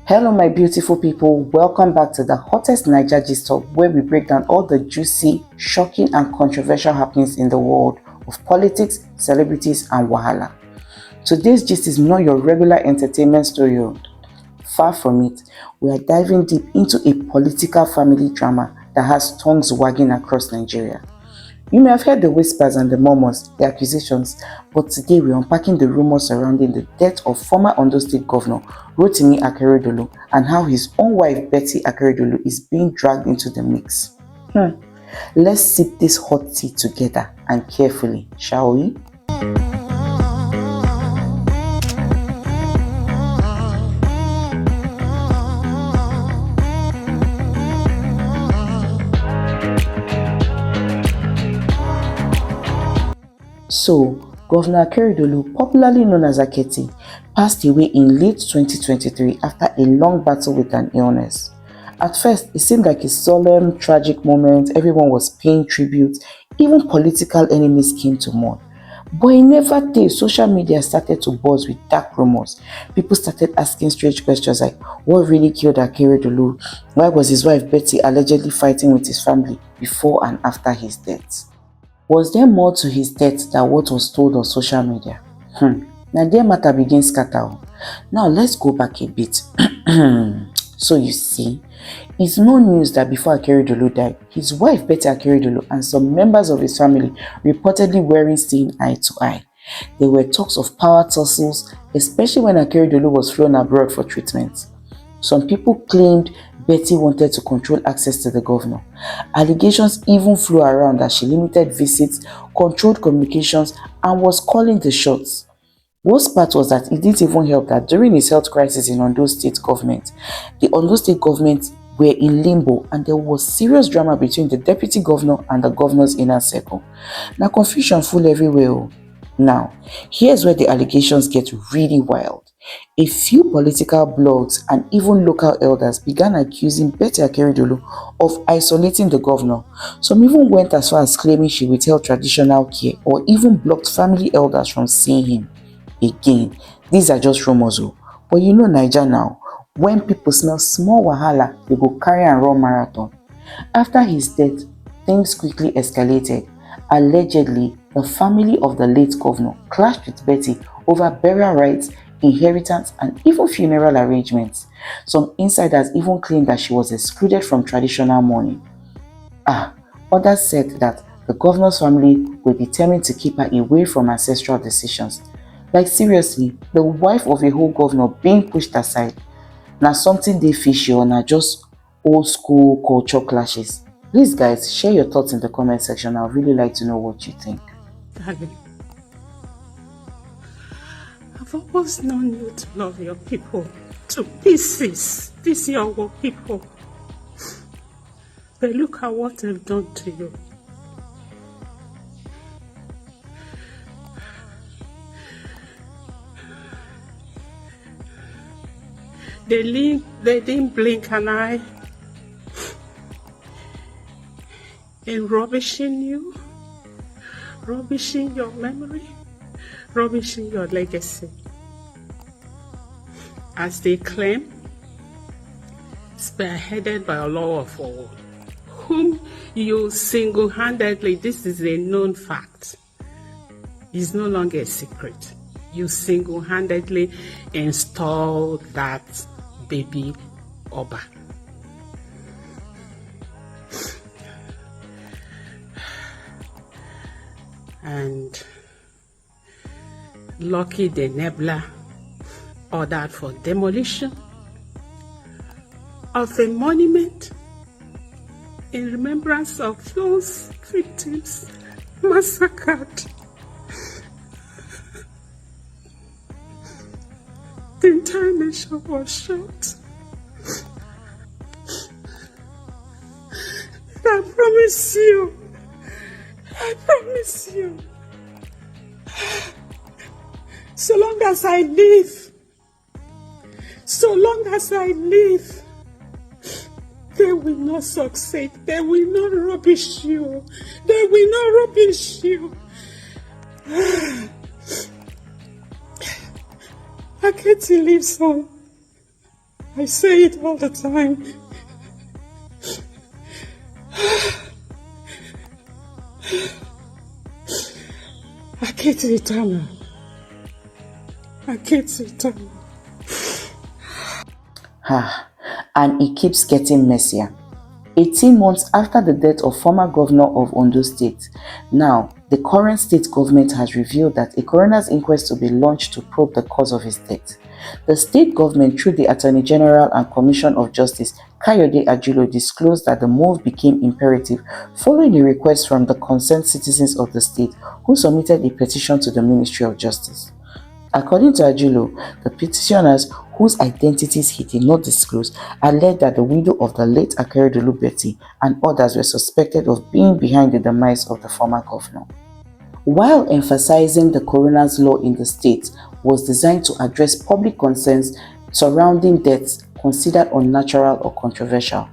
Hello, my beautiful people. Welcome back to the hottest Naija Gist Hub, where we break down all the juicy, shocking, and controversial happenings in the world of politics, celebrities, and wahala. Today's gist is not your regular entertainment story. Far from it, we are diving deep into a political family drama that has tongues wagging across Nigeria. You may have heard the whispers and the murmurs, the accusations, but today we're unpacking the rumors surrounding the death of former Ondo State Governor Rotimi Akeredolu and how his own wife Betty Akeredolu is being dragged into the mix. Let's sip this hot tea together and carefully, shall we? So, Governor Akeredolu, popularly known as Aketi, passed away in late 2023 after a long battle with an illness. At first, it seemed like a solemn, tragic moment. Everyone was paying tribute. Even political enemies came to mourn. But in never day, social media started to buzz with dark rumors. People started asking strange questions like, what really killed Akeredolu? Why was his wife Betty allegedly fighting with his family before and after his death? Was there more to his death than what was told on social media? Now their matter begins scatter. Now let's go back a bit. So you see, it's no news that before Akeredolu died, his wife Betty Akeredolu and some members of his family reportedly weren't seen eye to eye. There were talks of power tussles, especially when Akeredolu was flown abroad for treatment. Some people claimed Betty wanted to control access to the governor. Allegations even flew around that she limited visits, controlled communications, and was calling the shots. Worst part was that it didn't even help that during his health crisis in Ondo State Government, the Ondo State Government were in limbo and there was serious drama between the deputy governor and the governor's inner circle. Now confusion full everywhere. Now, here's where the allegations get really wild. A few political blogs and even local elders began accusing Betty Akeredolu of isolating the governor. Some even went as far as claiming she withheld traditional care or even blocked family elders from seeing him. Again, these are just rumors, but you know Naija now. When people smell small wahala, they go carry and run marathon. After his death, things quickly escalated. Allegedly, the family of the late governor clashed with Betty over burial rights, inheritance, and even funeral arrangements. Some insiders even claimed that she was excluded from traditional mourning. Others said that the governor's family were determined to keep her away from ancestral decisions. Like seriously, the wife of a whole governor being pushed aside. Now something they fishy or now just old school culture clashes. Please guys, share your thoughts in the comment section. I'd really like to know what you think. Darling, I've always known you to love your people to pieces. These your people. But look at what they've done to you. They didn't blink an eye in rubbishing you, rubbishing your memory, rubbishing your legacy. As they claim, spearheaded by Olowo, whom you single-handedly, this is a known fact, is no longer a secret. You single-handedly installed that baby Oba. And Lucky the Nebula ordered for demolition of a monument in remembrance of those victims massacred. The entire nation was shocked. I promise you, so long as I live, they will not succeed. They will not rubbish you. Aketi lives on. I say it all the time. Aketi eternal. Aketi eternal. And it keeps getting messier. 18 months after the death of former governor of Ondo State, now the current state government has revealed that a coroner's inquest will be launched to probe the cause of his death. The state government, through the Attorney General and Commission of Justice, Kayode Ajulo, disclosed that the move became imperative following a request from the concerned citizens of the state who submitted a petition to the Ministry of Justice. According to Ajulo, the petitioners, whose identities he did not disclose, alleged that the widow of the late Akeredolu Betty and others were suspected of being behind the demise of the former governor. While emphasizing the coroner's law in the state was designed to address public concerns surrounding deaths considered unnatural or controversial,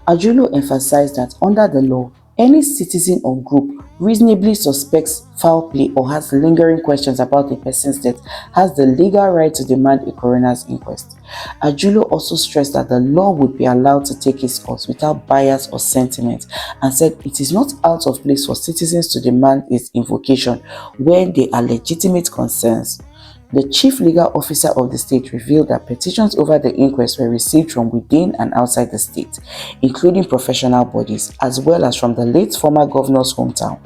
Ajulo emphasized that under the law, any citizen or group reasonably suspects foul play or has lingering questions about a person's death has the legal right to demand a coroner's inquest. Ajulo also stressed that the law would be allowed to take its course without bias or sentiment, and said it is not out of place for citizens to demand its invocation when they are legitimate concerns. The chief legal officer of the state revealed that petitions over the inquest were received from within and outside the state, including professional bodies, as well as from the late former governor's hometown.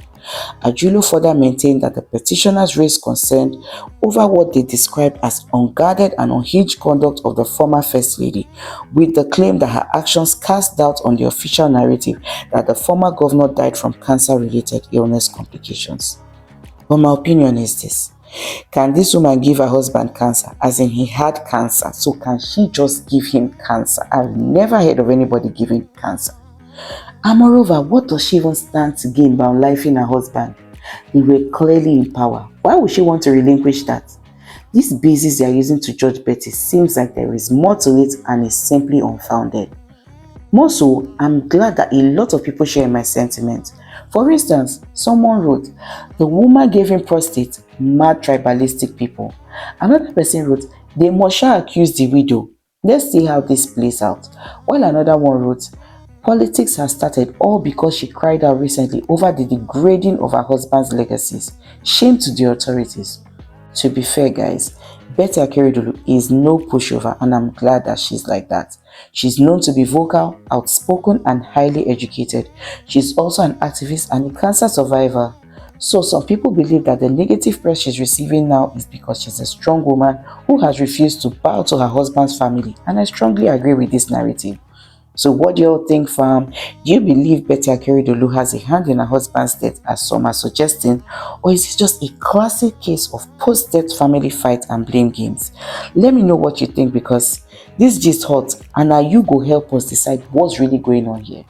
Ajulo further maintained that the petitioners raised concern over what they described as unguarded and unhinged conduct of the former First Lady, with the claim that her actions cast doubt on the official narrative that the former governor died from cancer-related illness complications. But my opinion is this: can this woman give her husband cancer? As in, he had cancer, so can she just give him cancer? I've never heard of anybody giving cancer. And moreover, what does she even stand to gain by unlifing her husband? They were clearly in power. Why would she want to relinquish that? This basis they are using to judge Betty seems like there is more to it and is simply unfounded. More so, I'm glad that a lot of people share my sentiment. For instance, someone wrote, "The woman gave him prostate, mad tribalistic people." Another person wrote, "They must shall accuse the widow. Let's see how this plays out." While another one wrote, "Politics has started all because she cried out recently over the degrading of her husband's legacies. Shame to the authorities." To be fair, guys, Betty Akeredolu is no pushover, and I'm glad that she's like that. She's known to be vocal, outspoken, and highly educated. She's also an activist and a cancer survivor. So some people believe that the negative press she's receiving now is because she's a strong woman who has refused to bow to her husband's family, and I strongly agree with this narrative. So what do you all think, fam? Do you believe Betty Akeredolu has a hand in her husband's death, as some are suggesting, or is it just a classic case of post-death family fight and blame games? Let me know what you think, because this gist hot, and now you go help us decide what's really going on here.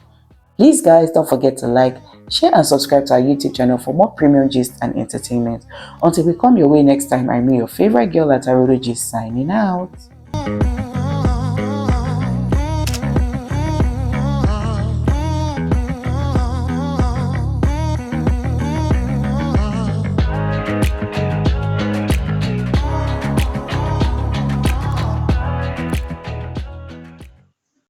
Please guys, don't forget to like, share and subscribe to our YouTube channel for more premium gist and entertainment. Until we come your way next time, I'm your favorite girl at Gist, signing out.